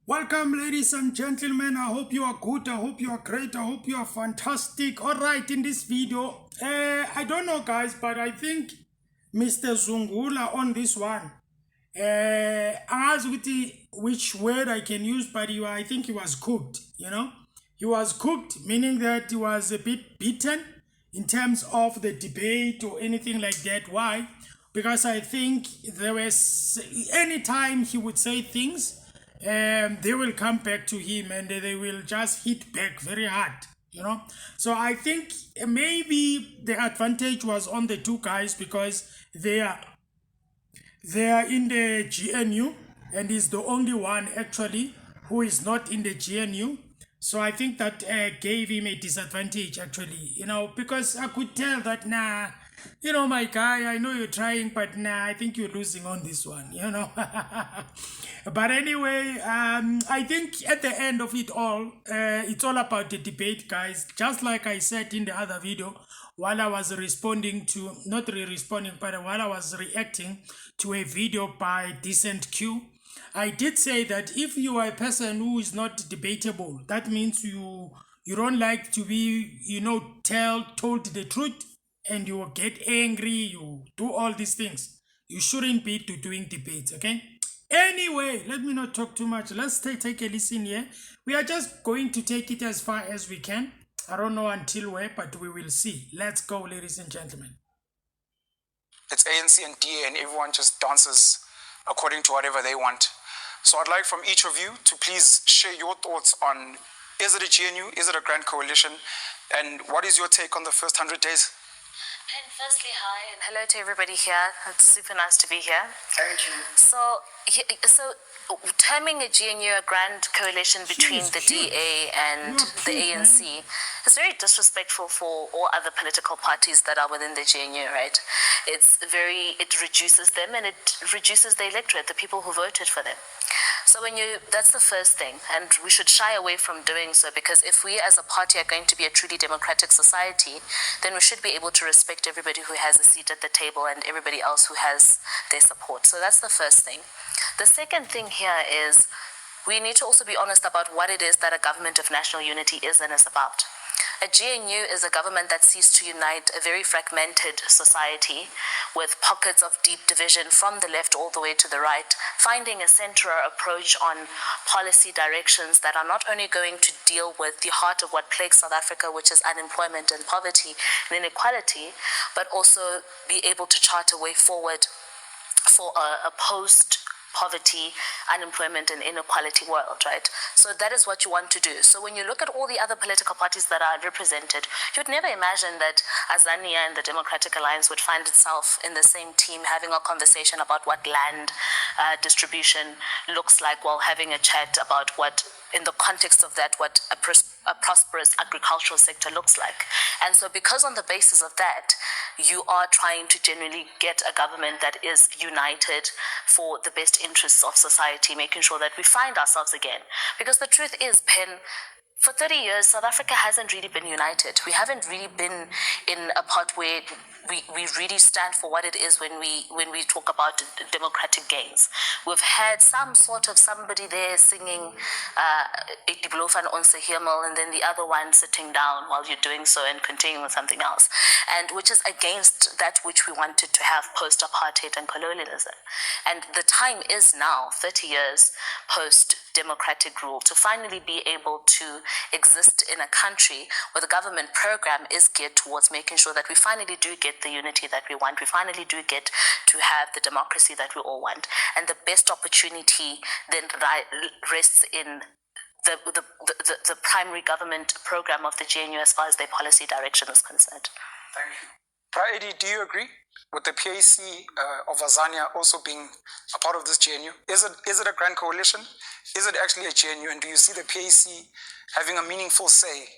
Welcome, ladies and gentlemen. I hope you are good. I hope you are great. I hope you are fantastic. All right, in this video, I don't know, guys, but I think Mr. Zungula on this one, asked with which word I can use, but I think he was cooked, He was cooked, meaning that he was a bit beaten in terms of the debate or anything like that. Why? Because I think there was, anytime he would say things, they will come back to him and they will just hit back very hard, So I think maybe the advantage was on the two guys because they are in the GNU and he's the only one actually who is not in the GNU. So I think that gave him a disadvantage actually, because I could tell that, my guy, I know you're trying, but I think you're losing on this one, But anyway, I think at the end of it all, it's all about the debate, guys. Just like I said in the other video, while I was responding to, not responding, but while I was reacting to a video by Decent Q, I did say that if you are a person who is not debatable, that means you don't like to be, told the truth, and you get angry, you do all these things. You shouldn't be doing debates, okay? Anyway, let me not talk too much. Let's take a listen here. We are just going to take it as far as we can. I don't know until where, but we will see. Let's go, ladies and gentlemen. It's ANC and DA and everyone just dances according to whatever they want. So I'd like from each of you to please share your thoughts on, is it a GNU, is it a grand coalition, and what is your take on the first 100 days? And firstly, hi, and hello to everybody here. It's super nice to be here. Thank you. So terming a GNU a grand coalition between the DA and the ANC is very disrespectful for all other political parties that are within the GNU, right? It reduces them and it reduces the electorate, the people who voted for them. So that's the first thing, and we should shy away from doing so, because if we as a party are going to be a truly democratic society, then we should be able to respect everybody who has a seat at the table and everybody else who has their support. So that's the first thing. The second thing here is we need to also be honest about what it is that a government of national unity is and is about. A GNU is a government that seeks to unite a very fragmented society with pockets of deep division from the left all the way to the right, finding a central approach on policy directions that are not only going to deal with the heart of what plagues South Africa, which is unemployment and poverty and inequality, but also be able to chart a way forward for a post-poverty, unemployment and inequality world, right? So that is what you want to do. So when you look at all the other political parties that are represented, you'd never imagine that Azania and the Democratic Alliance would find itself in the same team having a conversation about what land distribution looks like, while having a chat about what, in the context of that, what a prosperous agricultural sector looks like. And so because on the basis of that, you are trying to generally get a government that is united for the best interests of society, making sure that we find ourselves again. Because the truth is, Pen, for 30 years, South Africa hasn't really been united. We haven't really been in a part where we really stand for what it is when we talk about democratic gains. We've had some sort of somebody there singing Idiblofan Onse Himmel, and then the other one sitting down while you're doing so and continuing with something else, and which is against that which we wanted to have post-apartheid and colonialism. And the time is now, 30 years post-democratic rule, to finally be able to exist in a country where the government program is geared towards making sure that we finally do get the unity that we want. We finally do get to have the democracy that we all want. And the best opportunity then rests in the primary government program of the GNU as far as their policy direction is concerned. Thank you. Praedi, do you agree with the PAC of Azania also being a part of this GNU? Is it a grand coalition? Is it actually a GNU? And do you see the PAC having a meaningful say,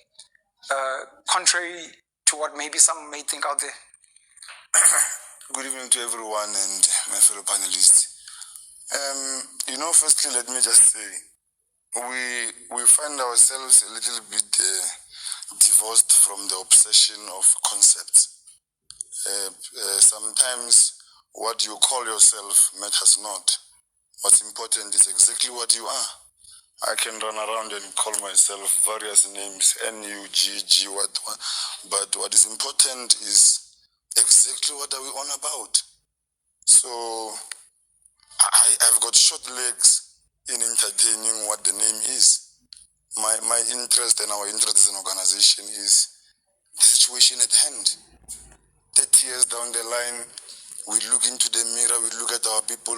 contrary to what maybe some may think out there? Good evening to everyone and my fellow panelists. Firstly, let me just say, we find ourselves a little bit divorced from the obsession of concepts. Sometimes what you call yourself matters not. What's important is exactly what you are. I can run around and call myself various names, NUGG, what. But what is important is exactly what are we on about. So I've got short legs in entertaining what the name is. My interest and our interest as an organization is the situation at hand. 30 years down the line, we look into the mirror, we look at our people,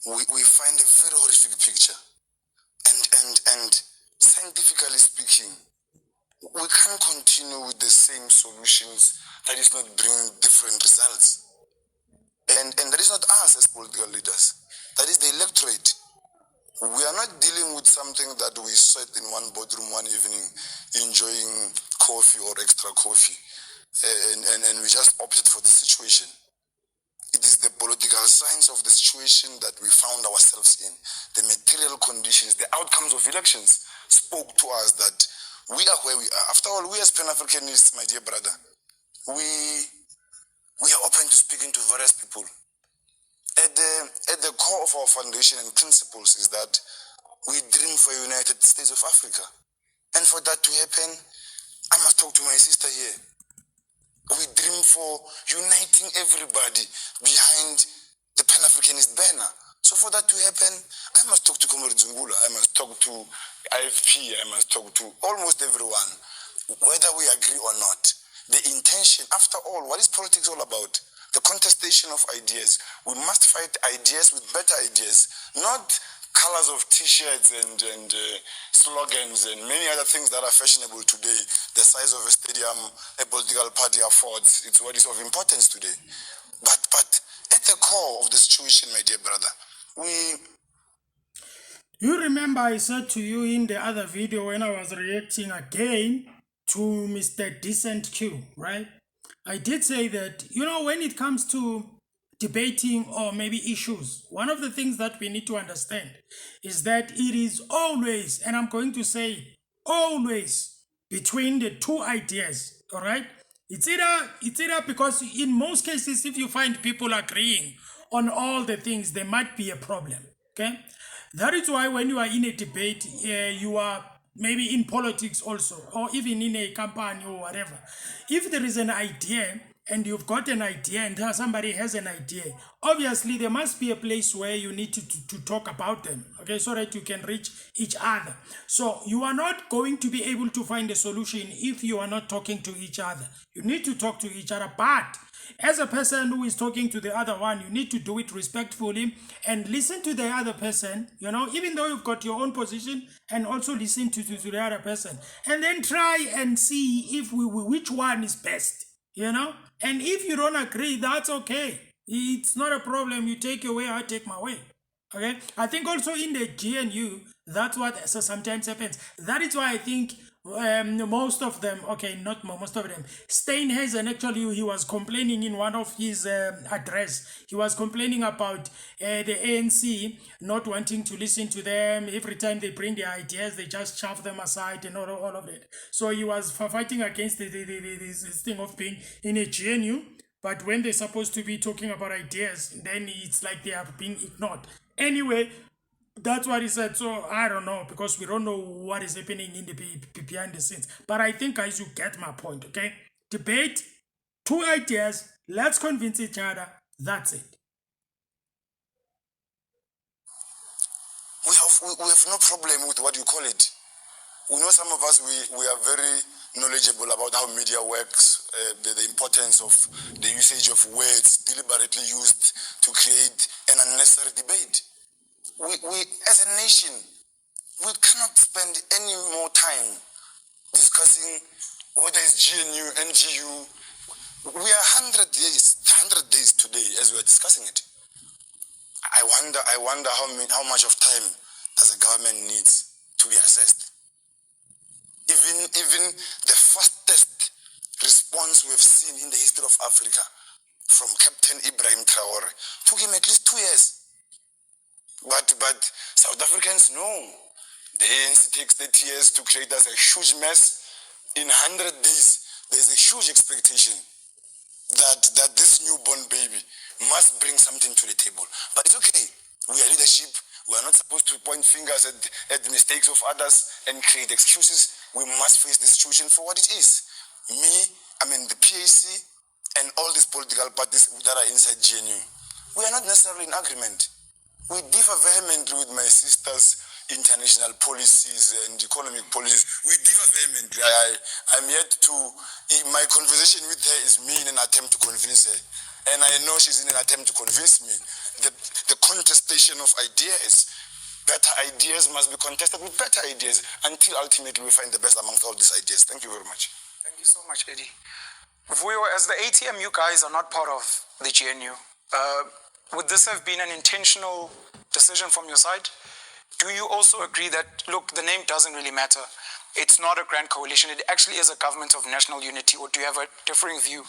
we find a very horrific picture. And scientifically speaking, we can't continue with the same solutions that is not bringing different results. And that is not us as political leaders. That is the electorate. We are not dealing with something that we sat in one boardroom one evening enjoying coffee or extra coffee and we just opted for the situation. It is the political science of the situation that we found ourselves in. The material conditions, the outcomes of elections spoke to us that we are where we are. After all, we as Pan-Africanists, my dear brother, we are open to speaking to various people. At the core of our foundation and principles is that we dream for a United States of Africa. And for that to happen, I must talk to my sister here. We dream for uniting everybody behind the Pan-Africanist banner. So for that to happen, I must talk to Comrade Zungula, I must talk to IFP, I must talk to almost everyone, whether we agree or not. The intention, after all, what is politics all about? The contestation of ideas. We must fight ideas with better ideas, not colors of t-shirts and slogans and many other things that are fashionable today. The size of a stadium a political party affords, it's what is of importance today. But at the core of the situation, my dear brother, You remember I said to you in the other video when I was reacting again to Mr. Decent Q, right? I did say that, when it comes to debating or maybe issues, one of the things that we need to understand is that it is always, and I'm going to say always, between the two ideas, all right? It's either because in most cases, if you find people agreeing on all the things, there might be a problem, okay? That is why when you are in a debate, you are maybe in politics also, or even in a company or whatever. If there is an idea and you've got an idea and somebody has an idea, obviously there must be a place where you need to talk about them, okay, so that you can reach each other. So you are not going to be able to find a solution if you are not talking to each other. You need to talk to each other, but as a person who is talking to the other one, you need to do it respectfully and listen to the other person, even though you've got your own position, and also listen to the other person. And then try and see if which one is best, And if you don't agree, that's okay. It's not a problem. You take your way, I take my way. Okay? I think also in the GNU, that's what sometimes happens. That is why I think most of them, okay, not most of them, Steinhazen, actually, he was complaining in one of his address. He was complaining about the ANC not wanting to listen to them. Every time they bring their ideas, they just shove them aside and all of it. So he was fighting against this thing of being in a GNU. But when they're supposed to be talking about ideas, then it's like they are being ignored. Anyway, that's what he said. So I don't know, because we don't know what is happening in the behind the scenes. But I think, guys, you get my point, okay? Debate, two ideas, let's convince each other. That's it. We have no problem with what you call it. We know some of us, we are very knowledgeable about how media works, the importance of the usage of words deliberately used to create an unnecessary debate. We as a nation, we cannot spend any more time discussing whether it's GNU, NGU. We are 100 days today as we are discussing it. I wonder how much of time does the government needs to be assessed. Even the fastest response we've seen in the history of Africa from Captain Ibrahim Traore took him at least 2 years. But South Africans know the ANC takes 30 years to create us a huge mess. In 100 days, there's a huge expectation that this newborn baby must bring something to the table. But it's okay. We are leadership. We are not supposed to point fingers at the mistakes of others and create excuses. We must face the situation for what it is. The PAC and all these political parties that are inside GNU, we are not necessarily in agreement. We differ vehemently with my sister's international policies and economic policies. We differ vehemently. I'm yet to, my conversation with her is me in an attempt to convince her. And I know she's in an attempt to convince me. The contestation of ideas, better ideas must be contested with better ideas until ultimately we find the best amongst all these ideas. Thank you very much. Thank you so much, Eddie. As the ATM, you guys are not part of the GNU. Would this have been an intentional decision from your side? Do you also agree that, look, the name doesn't really matter? It's not a grand coalition. It actually is a government of national unity. Or do you have a differing view?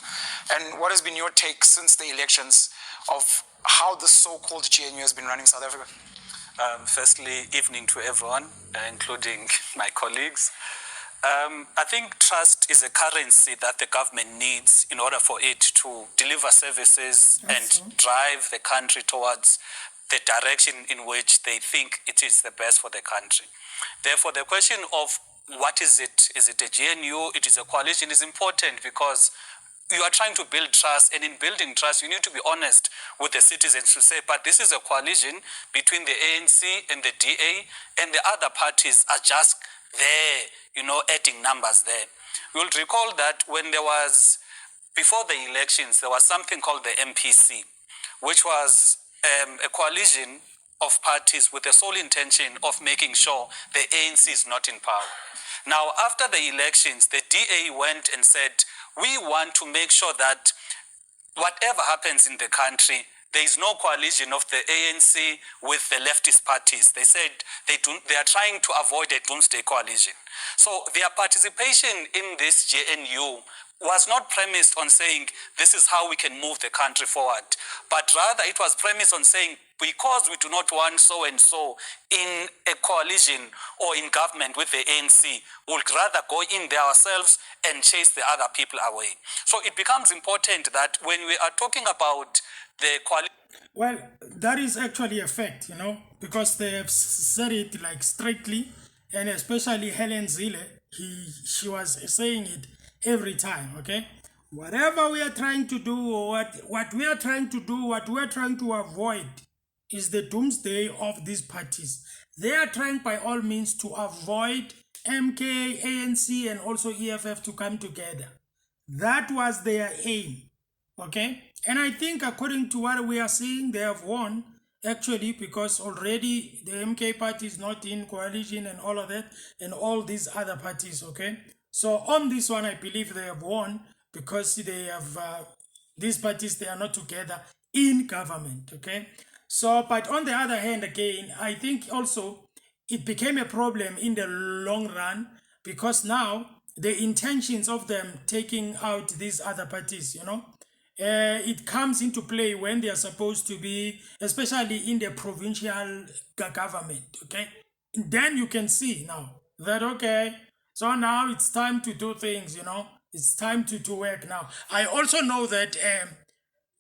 And what has been your take since the elections of how the so-called GNU has been running South Africa? Firstly, evening to everyone, including my colleagues. I think trust is a currency that the government needs in order for it to deliver services and drive the country towards the direction in which they think it is the best for the country. Therefore, the question of what is it a GNU, it is a coalition, is important because you are trying to build trust, and in building trust, you need to be honest with the citizens to say, but this is a coalition between the ANC and the DA, and the other parties are just there, adding numbers there. You'll recall that when there was, before the elections, there was something called the MPC, which was a coalition of parties with the sole intention of making sure the ANC is not in power. Now, after the elections, the DA went and said, we want to make sure that whatever happens in the country, there is no coalition of the ANC with the leftist parties. They said they are trying to avoid a doomsday coalition. So their participation in this GNU was not premised on saying this is how we can move the country forward, but rather it was premised on saying because we do not want so and so in a coalition or in government with the ANC, we'll rather go in there ourselves and chase the other people away. So it becomes important that when we are talking about the coalition... Well, that is actually a fact, because they have said it like strictly, and especially Helen Zille, she was saying it every time, okay? Whatever we are trying to do, or what we are trying to do, what we are trying to avoid is the doomsday of these parties. They are trying by all means to avoid MK, ANC, and also EFF to come together. That was their aim, okay? And I think according to what we are seeing, they have won, actually, because already the MK party is not in coalition and all of that, and all these other parties, okay? So on this one, I believe they have won because they have, these parties, they are not together in government, okay? So, but on the other hand, again, I think also it became a problem in the long run because now the intentions of them taking out these other parties, it comes into play when they are supposed to be, especially in the provincial government, okay? Then you can see now that, okay, so now it's time to do things, it's time to work now. I also know that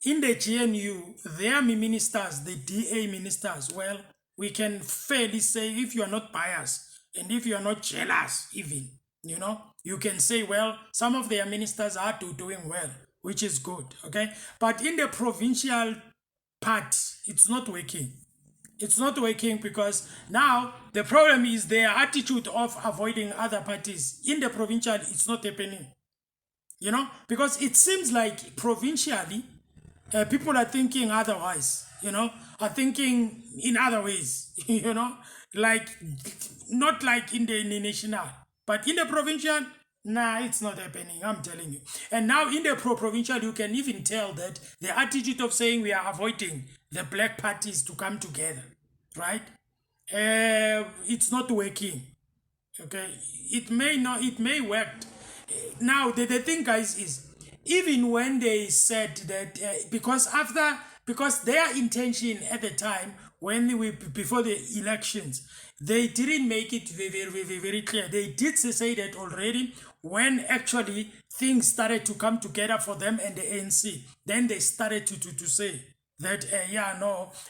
in the GNU, their ministers, the DA ministers, well, we can fairly say if you are not biased and if you are not jealous even, you can say, well, some of their ministers are doing well, which is good, okay? But in the provincial part, it's not working. It's not working because now the problem is their attitude of avoiding other parties. In the provincial, it's not happening, because it seems like provincially, people are thinking otherwise, are thinking in other ways, like not like in the national, but in the provincial, nah, it's not happening, I'm telling you. And now in the provincial, you can even tell that the attitude of saying we are avoiding the black parties to come together, right? It's not working, okay? It may work. Now, the thing, guys, is even when they said that, because their intention at the time, before the elections, they didn't make it very clear. They did say that already when actually things started to come together for them and the ANC. Then they started to say that,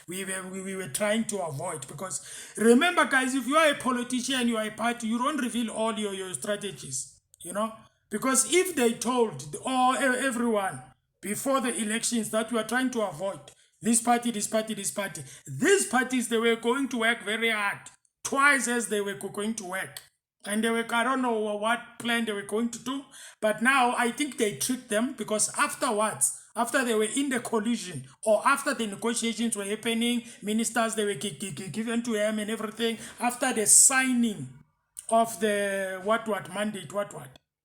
we were trying to avoid. Because remember, guys, if you are a politician, you are a party, you don't reveal all your strategies, you know? Because if they told everyone before the elections that we are trying to avoid this party, this party, this party, these parties, they were going to work very hard, twice as they were going to work. And they were, I don't know what plan they were going to do, but now I think they tricked them, because afterwards, after they were in the coalition, or after the negotiations were happening, ministers, they were given to him and everything, after the signing of the what mandate,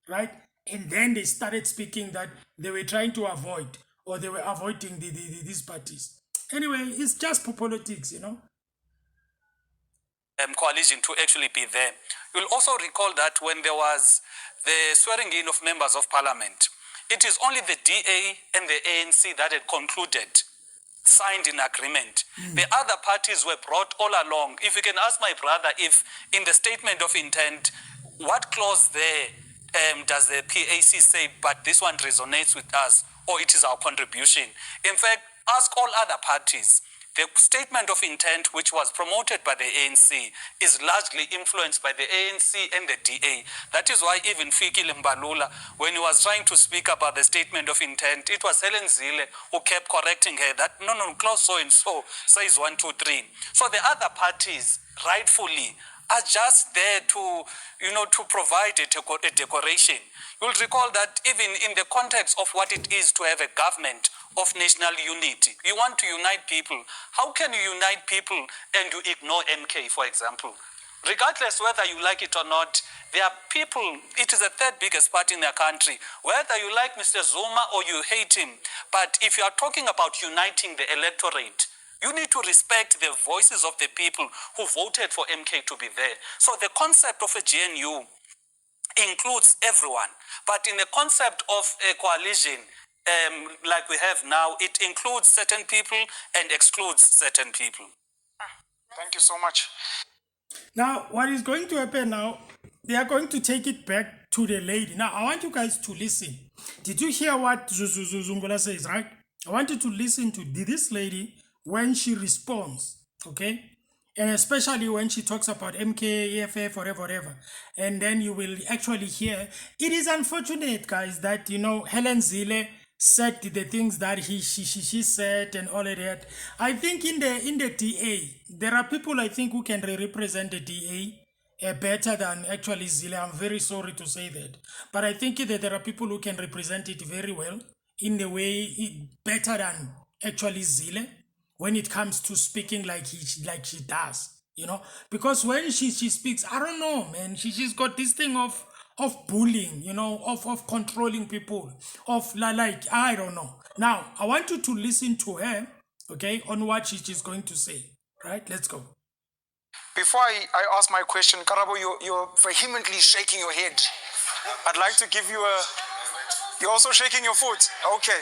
right? And then they started speaking that they were trying to avoid, or they were avoiding these parties. Anyway, it's just politics, you know. Coalition to actually be there. You'll also recall that when there was the swearing in of members of parliament, it is only the DA and the ANC that had concluded, signed in agreement. The other parties were brought all along. If you can ask my brother if in the statement of intent, what clause there does the PAC say, but this one resonates with us, or it is our contribution? In fact, ask all other parties. The statement of intent, which was promoted by the ANC, is largely influenced by the ANC and the DA. That is why even Fikile Mbalula, when he was trying to speak about the statement of intent, it was Helen Zille who kept correcting her that, no, clause so and so says 1, 2, 3. So the other parties, rightfully, are just there to, to provide a decoration. You'll recall that even in the context of what it is to have a government of national unity, you want to unite people. How can you unite people and you ignore MK, for example? Regardless whether you like it or not, there are people, it is the third biggest party in the country, whether you like Mr. Zuma or you hate him. But if you are talking about uniting the electorate, you need to respect the voices of the people who voted for MK to be there. So the concept of a GNU includes everyone. But in the concept of a coalition, like we have now, it includes certain people and excludes certain people. Thank you so much. Now, what is going to happen now, they are going to take it back to the lady. Now, I want you guys to listen. Did you hear what Zungula says, right? I want you to listen to this lady when she responds, okay? And especially when she talks about MK, EFF, whatever. And then you will actually hear, it is unfortunate, guys, that, Helen Zille said the things that she said and all of that. I think in the DA, there are people, I think, who can represent the DA better than actually Zille. I'm very sorry to say that. But I think that there are people who can represent it very well in the way better than actually Zille when it comes to speaking like she does, because when she speaks, I don't know, man, she's got this thing of bullying, of controlling people, of like, I don't know. Now, I want you to listen to her, okay, on what she's going to say, right? Let's go. Before I ask my question, Karabo, you're vehemently shaking your head. I'd like to give you you're also shaking your foot. Okay.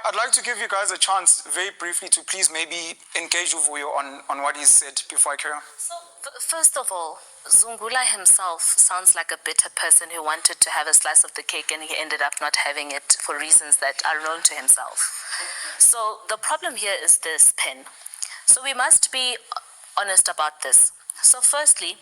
I'd like to give you guys a chance very briefly to please maybe engage with you on what he said before I carry on. So, first of all, Zungula himself sounds like a bitter person who wanted to have a slice of the cake and he ended up not having it for reasons that are known to himself. So the problem here is this, Pen. So we must be honest about this. So firstly,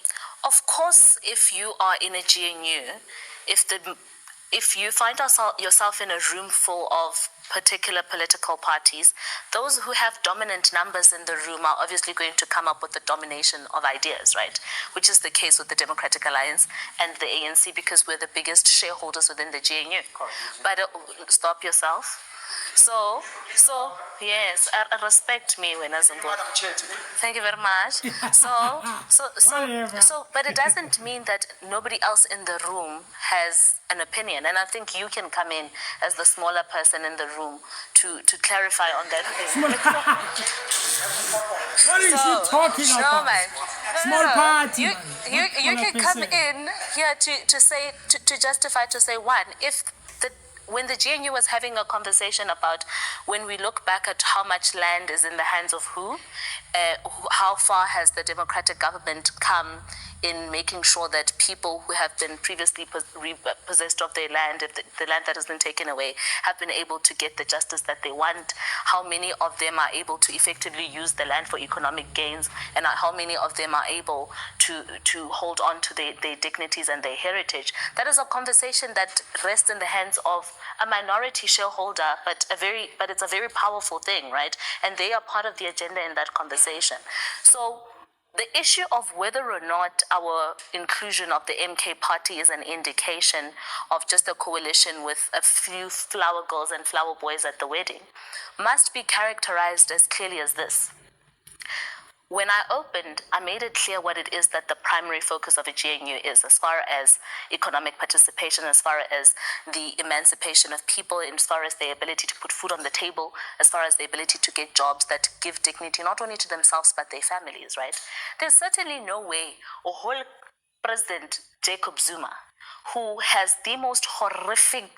of course, if you are in a GNU, if you find yourself in a room full of particular political parties, those who have dominant numbers in the room are obviously going to come up with the domination of ideas, right? Which is the case with the Democratic Alliance and the ANC, because we're the biggest shareholders within the GNU. But stop yourself. So yes, respect me when I Thank you very much. But it doesn't mean that nobody else in the room has an opinion, and I think you can come in as the smaller person in the room to clarify on that thing. What is she talking about? Small party. You can come in here to justify, to say, one, when the GNU was having a conversation about when we look back at how much land is in the hands of who, how far has the democratic government come in making sure that people who have been previously possessed of their land, if the land that has been taken away, have been able to get the justice that they want, how many of them are able to effectively use the land for economic gains, and how many of them are able to hold on to their dignities and their heritage. That is a conversation that rests in the hands of a minority shareholder, but it's a very powerful thing, right? And they are part of the agenda in that conversation. So the issue of whether or not our inclusion of the MK party is an indication of just a coalition with a few flower girls and flower boys at the wedding must be characterized as clearly as this. When I opened, I made it clear what it is that the primary focus of a GNU is, as far as economic participation, as far as the emancipation of people, as far as their ability to put food on the table, as far as the ability to get jobs that give dignity not only to themselves but their families, right? There's certainly no way a whole President Jacob Zuma, who has the most horrific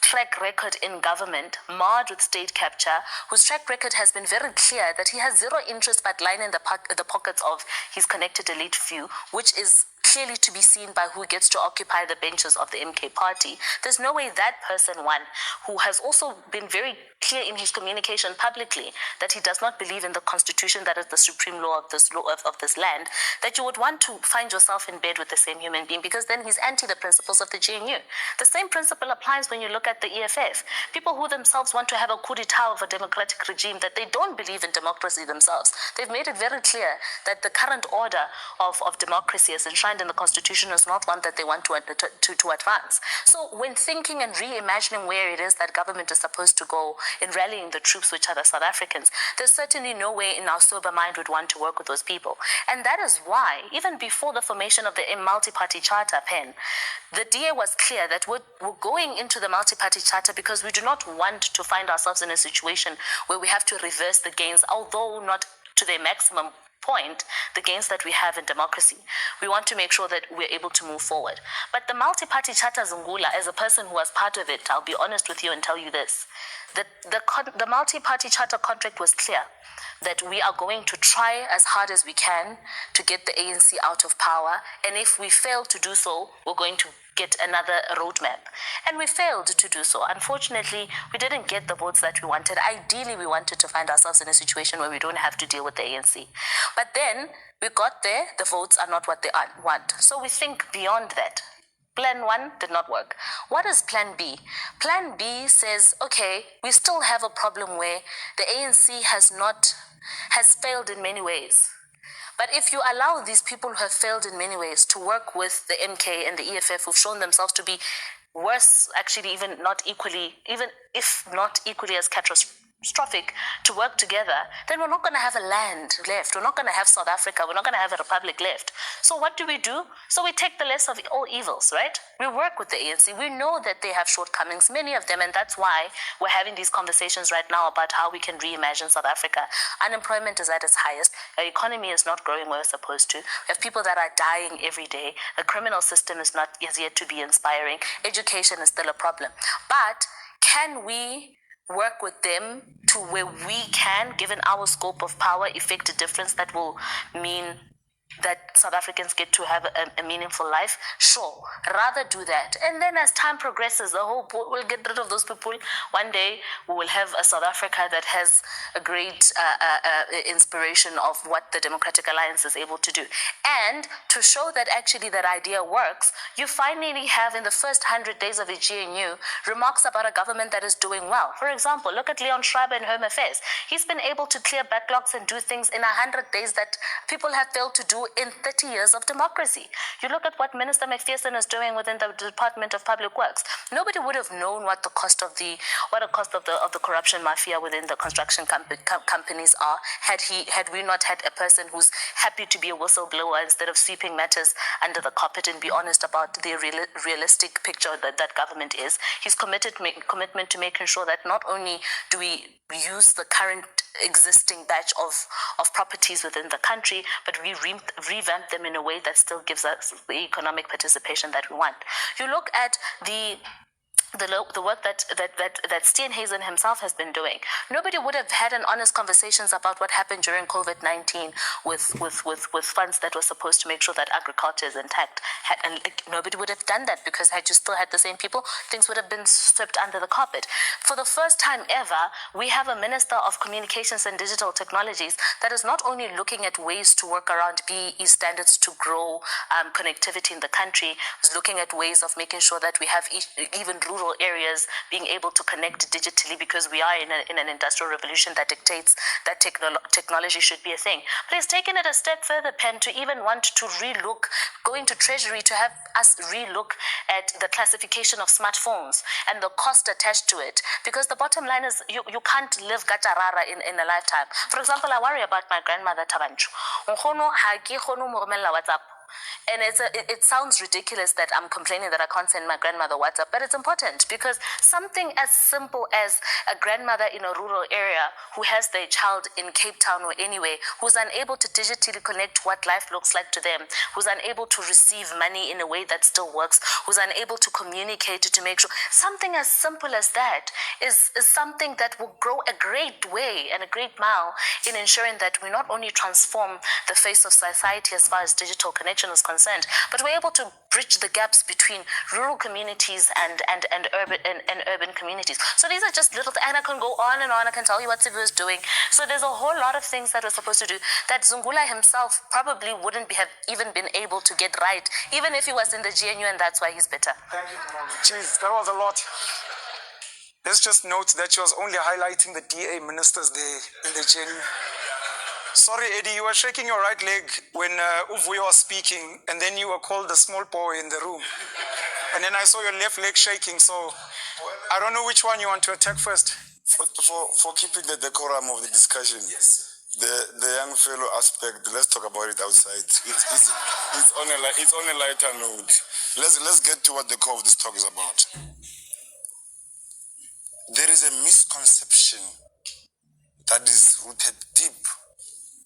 track record in government, marred with state capture, whose track record has been very clear that he has zero interest but line in the pockets of his connected elite few, which is clearly to be seen by who gets to occupy the benches of the MK party. There's no way that person, one, who has also been very clear in his communication publicly that he does not believe in the constitution that is the supreme law of this land, that you would want to find yourself in bed with the same human being, because then he's anti the principles of the GNU. The same principle applies when you look at the EFF. People who themselves want to have a coup d'etat of a democratic regime, that they don't believe in democracy themselves. They've made it very clear that the current order of democracy as enshrined in the constitution is not one that they want to advance. So when thinking and reimagining where it is that government is supposed to go in rallying the troops, which are the South Africans, there's certainly no way in our sober mind would want to work with those people. And that is why, even before the formation of the multi-party charter pen, the DA was clear that we're going into the multi-party charter because we do not want to find ourselves in a situation where we have to reverse the gains, although not to their maximum point, the gains that we have in democracy. We want to make sure that we're able to move forward. But the multi-party charter, Zungula, as a person who was part of it, I'll be honest with you and tell you this. The multi-party charter contract was clear that we are going to try as hard as we can to get the ANC out of power, and if we fail to do so, we're going to get another roadmap. And we failed to do so. Unfortunately, we didn't get the votes that we wanted. Ideally, we wanted to find ourselves in a situation where we don't have to deal with the ANC. But then we got there, the votes are not what they want. So we think beyond that. Plan 1 did not work. What is Plan B? Plan B says, okay, we still have a problem where the ANC has failed in many ways. But if you allow these people who have failed in many ways to work with the MK and the EFF, who've shown themselves to be worse, actually even if not equally as catastrophic, to work together, then we're not going to have a land left. We're not going to have South Africa. We're not going to have a republic left. So what do? So we take the less of all evils, right? We work with the ANC. We know that they have shortcomings, many of them, and that's why we're having these conversations right now about how we can reimagine South Africa. Unemployment is at its highest. Our economy is not growing where it's supposed to. We have people that are dying every day. The criminal system is yet to be inspiring. Education is still a problem. But can we work with them to where we can, given our scope of power, effect a difference that will mean that South Africans get to have a meaningful life? Sure, rather do that. And then as time progresses, we'll get rid of those people. One day, we will have a South Africa that has a great inspiration of what the Democratic Alliance is able to do. And to show that actually that idea works, you finally have in the first 100 days of the GNU remarks about a government that is doing well. For example, look at Leon Schreiber in Home Affairs. He's been able to clear backlogs and do things in 100 days that people have failed to do in 30 years of democracy. You look at what Minister McPherson is doing within the Department of Public Works. Nobody would have known what the cost of the corruption mafia within the construction companies are had we not had a person who's happy to be a whistleblower instead of sweeping matters under the carpet and be honest about the realistic picture that government is. His commitment to making sure that not only do we use the current existing batch of properties within the country, but we revamp them in a way that still gives us the economic participation that we want. You look at the the work that Steenhuisen himself has been doing, nobody would have had an honest conversations about what happened during COVID-19 with funds that were supposed to make sure that agriculture is intact. And nobody would have done that, because had you still had the same people, things would have been swept under the carpet. For the first time ever, we have a Minister of Communications and Digital Technologies that is not only looking at ways to work around BEE standards to grow connectivity in the country, is looking at ways of making sure that we have even rural areas being able to connect digitally, because we are in an industrial revolution that dictates that technology should be a thing. But he's taken it a step further, Pen, to even want to relook, going to Treasury to have us relook at the classification of smartphones and the cost attached to it. Because the bottom line is you can't live gatarara in a lifetime. For example, I worry about my grandmother Tabanchu. WhatsApp. And it sounds ridiculous that I'm complaining that I can't send my grandmother WhatsApp, but it's important, because something as simple as a grandmother in a rural area who has their child in Cape Town or anywhere, who's unable to digitally connect what life looks like to them, who's unable to receive money in a way that still works, who's unable to communicate to make sure, something as simple as that is something that will grow a great way and a great mile in ensuring that we not only transform the face of society as far as digital connection is concerned, but we're able to bridge the gaps between rural communities and urban communities. So these are just little, and I can go on and on. I can tell you what Sibu is doing. So there's a whole lot of things that we're supposed to do that Zungula himself probably wouldn't have even been able to get right, even if he was in the GNU, and that's why he's bitter. Thank you, Mama. Jeez, that was a lot. Let's just note that she was only highlighting the DA ministers there in the GNU. Sorry, Eddie, you were shaking your right leg when Uvuyo was speaking, and then you were called the small boy in the room. And then I saw your left leg shaking, so I don't know which one you want to attack first. For keeping the decorum of the discussion, yes. The young fellow aspect, let's talk about it outside. It's on a lighter note. Let's get to what the core of this talk is about. There is a misconception that is rooted deep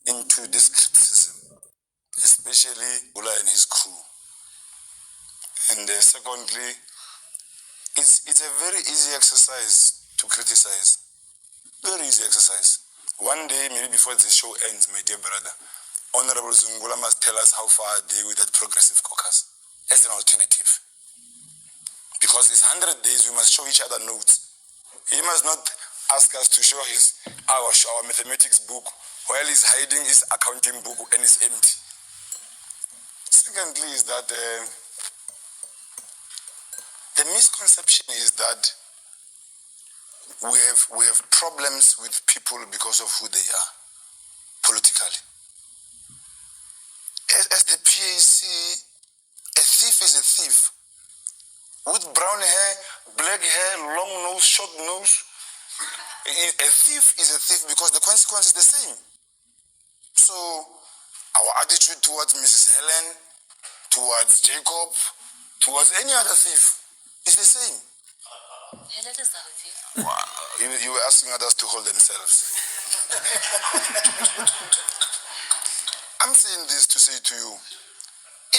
into this criticism, especially Ula and his crew. And secondly, it's a very easy exercise to criticize. Very easy exercise. One day, maybe before the show ends, my dear brother, Honorable Zungula must tell us how far are they with that progressive caucus as an alternative. Because it's 100 days, we must show each other notes. He must not ask us to show our mathematics book while he's hiding his accounting book and it's empty. Secondly is that the misconception is that we have problems with people because of who they are politically. As the PAC, a thief is a thief. With brown hair, black hair, long nose, short nose. A thief is a thief because the consequence is the same. So our attitude towards Mrs. Helen, towards Jacob, towards any other thief is the same. Helen is not a thief. Wow. You were asking others to hold themselves. I'm saying this to say to you,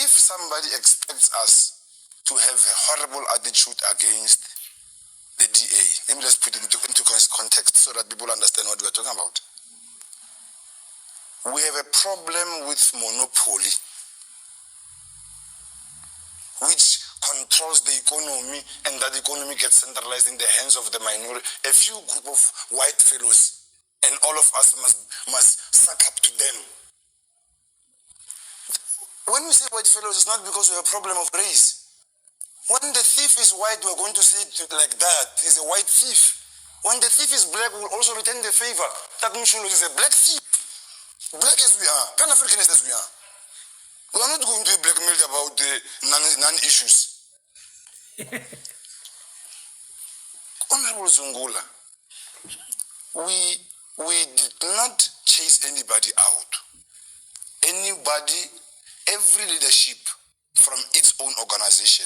if somebody expects us to have a horrible attitude against the DA, let me just put it into context so that people understand what we're talking about. We have a problem with monopoly, which controls the economy, and that economy gets centralized in the hands of the minority, a few group of white fellows, and all of us must suck up to them. When we say white fellows, it's not because we have a problem of race. When the thief is white, we're going to say it like that. He's a white thief. When the thief is black, we'll also return the favor. That Mushulo is a black thief. Black as we are, Pan-Africanist as we are. We are not going to be blackmailed about the non-issues. Honorable Zungula, we did not chase anybody out. Every leadership from its own organization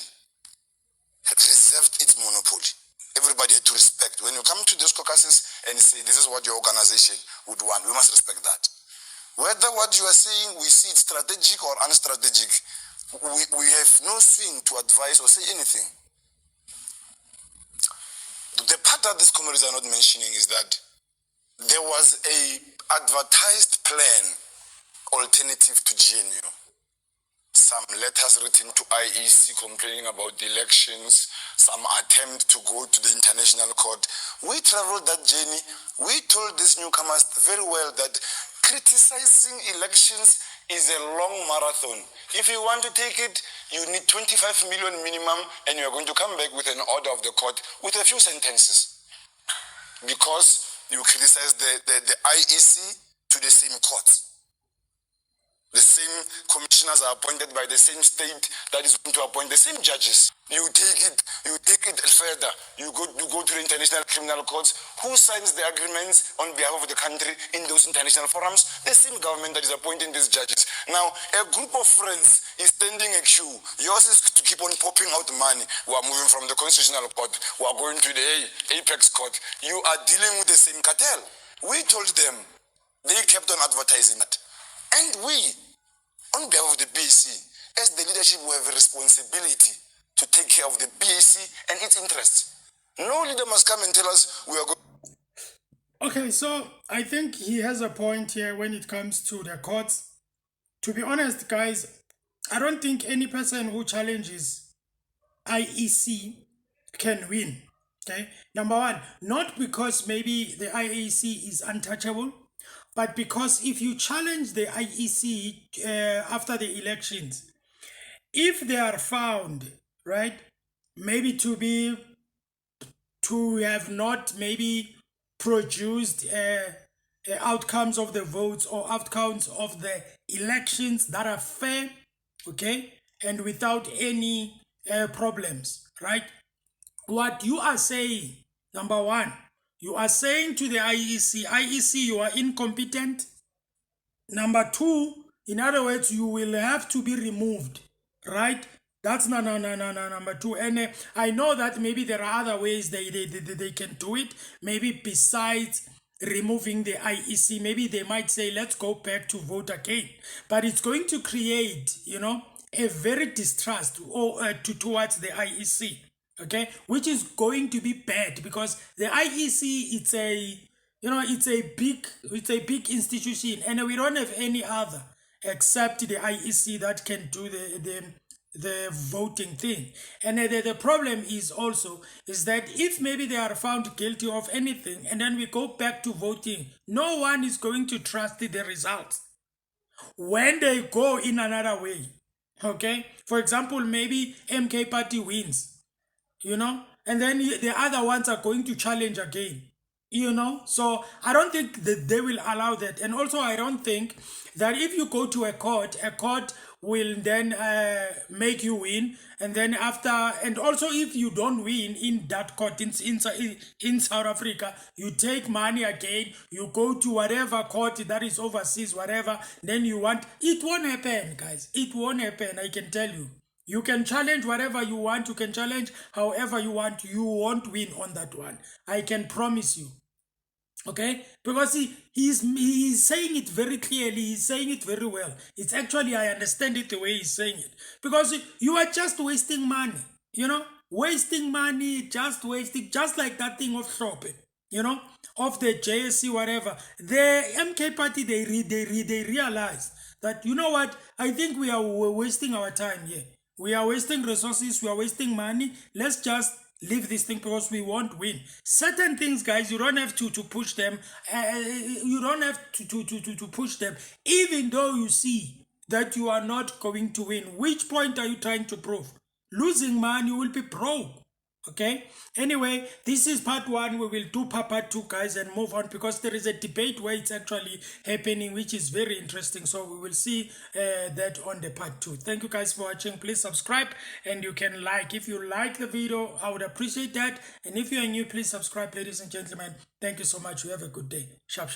had reserved its monopoly. Everybody had to respect. When you come to those caucuses and say, this is what your organization would want, we must respect that. Whether what you are saying, we see it strategic or unstrategic, we have no swing to advise or say anything. The part that these comrades are not mentioning is that there was a advertised plan alternative to GNU. Some letters written to IEC complaining about the elections, some attempt to go to the international court. We traveled that journey. We told these newcomers very well that criticizing elections is a long marathon. If you want to take it, you need 25 million minimum, and you are going to come back with an order of the court with a few sentences. Because you criticize the IEC to the same courts. The same commissioners are appointed by the same state that is going to appoint the same judges. You take it further. You go to the international criminal courts. Who signs the agreements on behalf of the country in those international forums? The same government that is appointing these judges. Now, a group of friends is standing a queue. Yours is to keep on popping out money. We are moving from the constitutional court. We are going to the apex court. You are dealing with the same cartel. We told them. They kept on advertising that. And we, on behalf of the PAC, as the leadership, we have a responsibility to take care of the PAC and its interests. No leader must come and tell us we are going. Okay, so I think he has a point here when it comes to the courts. To be honest, guys, I don't think any person who challenges IEC can win. Okay, number one, not because maybe the IEC is untouchable, but because if you challenge the IEC after the elections, if they are found, right, maybe to have not maybe produced outcomes of the votes or outcomes of the elections that are fair, okay, and without any problems, right? What you are saying, number one, you are saying to the IEC, you are incompetent. Number two, in other words, you will have to be removed, right? That's no, number two. And I know that maybe there are other ways they can do it. Maybe besides removing the IEC, maybe they might say, let's go back to vote again. But it's going to create, a very distrust towards the IEC. Okay, which is going to be bad because the IEC it's a big institution, and we don't have any other except the IEC that can do the voting thing. And the problem is that if maybe they are found guilty of anything and then we go back to voting, no one is going to trust the results when they go in another way. Okay, for example, maybe MK party wins, and then the other ones are going to challenge again, so I don't think that they will allow that. And also I don't think that if you go to a court will then make you win, and then and also if you don't win in that court in South Africa, you take money again, you go to whatever court that is overseas, whatever, then it won't happen, guys. It won't happen, I can tell you. You can challenge whatever you want. You can challenge however you want. You won't win on that one. I can promise you. Okay? Because he's saying it very clearly. He's saying it very well. It's actually, I understand it the way he's saying it. Because you are just wasting money. Wasting money, just like that thing of shopping. Of the JSC, whatever. The MK party, they realized that, what? I think we're wasting our time here. We are wasting resources, we are wasting money. Let's just leave this thing because we won't win. Certain things, guys, you don't have to push them. You don't have to push them, even though you see that you are not going to win. Which point are you trying to prove? Losing money, you will be broke. Okay, anyway, this is part one. We will do part two, guys, and move on because there is a debate where it's actually happening, which is very interesting. So we will see that on the part two. Thank you guys for watching. Please subscribe, and you can like. If you like the video, I would appreciate that. And if you are new, please subscribe, ladies and gentlemen. Thank you so much. You have a good day. Sharp.